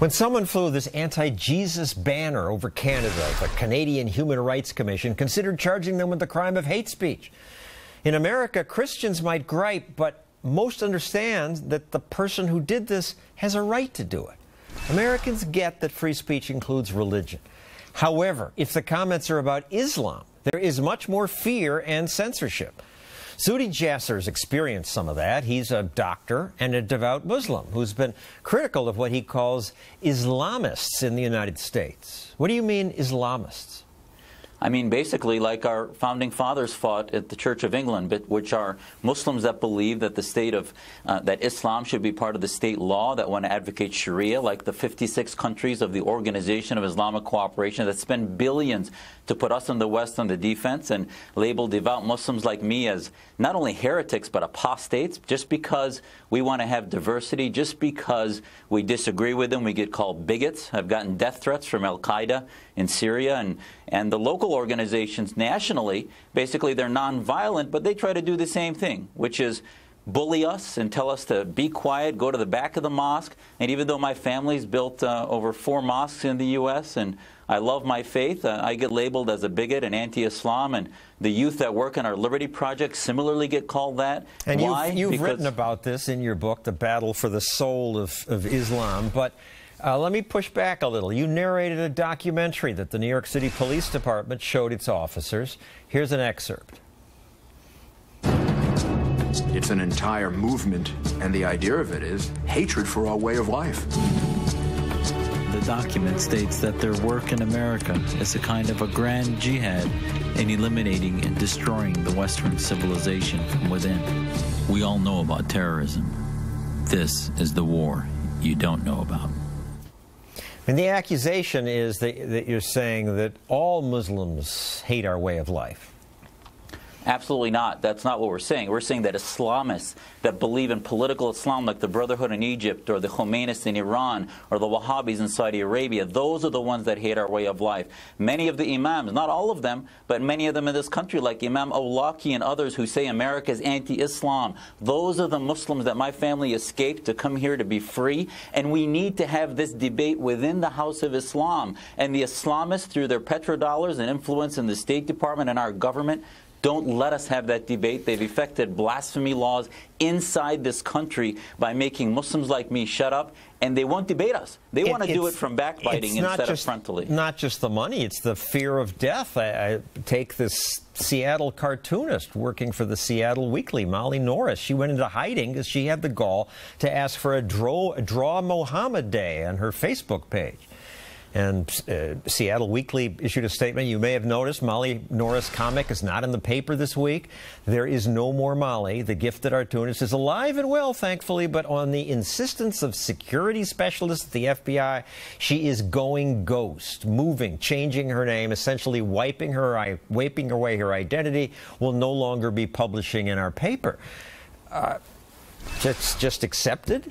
When someone flew this anti-Jesus banner over Canada, the Canadian Human Rights Commission considered charging them with the crime of hate speech. In America, Christians might gripe, but most understand that the person who did this has a right to do it. Americans get that free speech includes religion. However, if the comments are about Islam, there is much more fear and censorship. Zuhdi Jasser has experienced some of that. He's a doctor and a devout Muslim who's been critical of what he calls Islamists in the United States. What do you mean, Islamists? I mean, basically, like our founding fathers fought at the Church of England, but which are Muslims that believe that the state of that Islam should be part of the state law, that want to advocate Sharia, like the 56 countries of the Organization of Islamic Cooperation that spend billions to put us in the West on the defense, and label devout Muslims like me as not only heretics but apostates. Just because we want to have diversity, just because we disagree with them, we get called bigots. I've gotten death threats from Al-Qaeda in Syria, and the local organizations nationally, basically they're nonviolent, but they try to do the same thing, which is bully us and tell us to be quiet, go to the back of the mosque. And even though my family's built over 4 mosques in the U.S. and I love my faith, I get labeled as a bigot and anti-Islam, and the youth that work in our Liberty Project similarly get called that. And why? You've written about this in your book, The Battle for the Soul of Islam, but let me push back a little. You narrated a documentary that the New York City Police Department showed its officers. Here's an excerpt. It's an entire movement, and the idea of it is hatred for our way of life. The document states that their work in America is a kind of a grand jihad in eliminating and destroying the Western civilization from within. We all know about terrorism. This is the war you don't know about. And the accusation is that you're saying that all Muslims hate our way of life. Absolutely not. That's not what we're saying. We're saying that Islamists that believe in political Islam, like the Brotherhood in Egypt or the Khomeinists in Iran or the Wahhabis in Saudi Arabia, those are the ones that hate our way of life. Many of the imams, not all of them, but many of them in this country, like Imam Awlaki and others who say America is anti-Islam, those are the Muslims that my family escaped to come here to be free. And we need to have this debate within the House of Islam. And the Islamists, through their petrodollars and influence in the State Department and our government, don't let us have that debate. They've effected blasphemy laws inside this country by making Muslims like me shut up, and they won't debate us. They want to do it from backbiting instead of frontally. Not just the money, it's the fear of death. I take this Seattle cartoonist working for the Seattle Weekly, Molly Norris. She went into hiding because she had the gall to ask for a Draw Mohammed Day on her Facebook page. And Seattle Weekly issued a statement. You may have noticed Molly Norris' comic is not in the paper this week. There is no more Molly. The gifted cartoonist is alive and well, thankfully, but on the insistence of security specialists at the FBI, she is going ghost, moving, changing her name, essentially wiping away her identity, will no longer be publishing in our paper. Just accepted?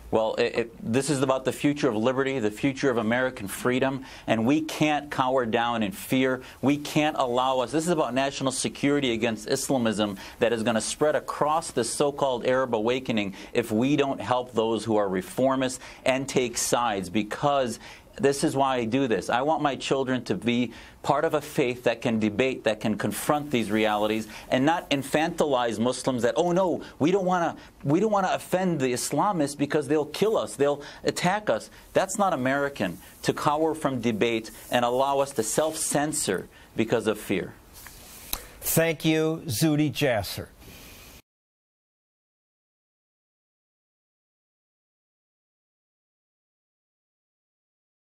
Well, this is about the future of liberty, the future of American freedom, and we can't cower down in fear. We can't allow us. This is about national security against Islamism that is going to spread across the so-called Arab awakening if we don't help those who are reformists and take sides, because this is why I do this. I want my children to be part of a faith that can debate, that can confront these realities, and not infantilize Muslims that, oh no, we don't want to offend the Islamists because they'll kill us, they'll attack us. That's not American, to cower from debate and allow us to self-censor because of fear. Thank you, Zuhdi Jasser.